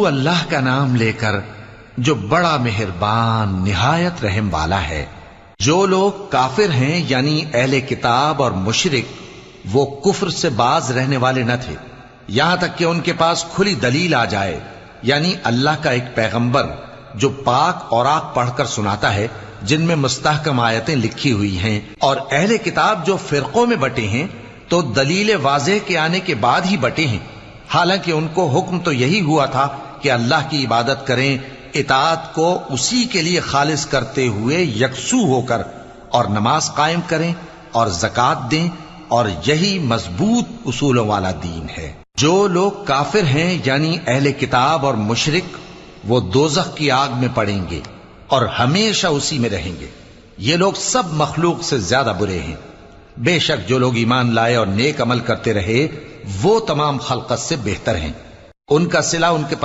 شروع اللہ کا نام لے کر جو بڑا مہربان نہایت رحم والا ہے۔ جو لوگ کافر ہیں یعنی اہل کتاب اور مشرک، وہ کفر سے باز رہنے والے نہ تھے یہاں تک کہ ان کے پاس کھلی دلیل آ جائے، یعنی اللہ کا ایک پیغمبر جو پاک اوراق پڑھ کر سناتا ہے جن میں مستحکم آیتیں لکھی ہوئی ہیں، اور اہل کتاب جو فرقوں میں بٹے ہیں تو دلیل واضح کے آنے کے بعد ہی بٹے ہیں، حالانکہ ان کو حکم تو یہی ہوا تھا کہ اللہ کی عبادت کریں، اطاعت کو اسی کے لیے خالص کرتے ہوئے یکسو ہو کر، اور نماز قائم کریں اور زکوٰۃ دیں، اور یہی مضبوط اصولوں والا دین ہے۔ جو لوگ کافر ہیں یعنی اہل کتاب اور مشرک، وہ دوزخ کی آگ میں پڑیں گے اور ہمیشہ اسی میں رہیں گے۔ یہ لوگ سب مخلوق سے زیادہ برے ہیں۔ بے شک جو لوگ ایمان لائے اور نیک عمل کرتے رہے وہ تمام خلقت سے بہتر ہیں۔ ان کا صلہ ان کے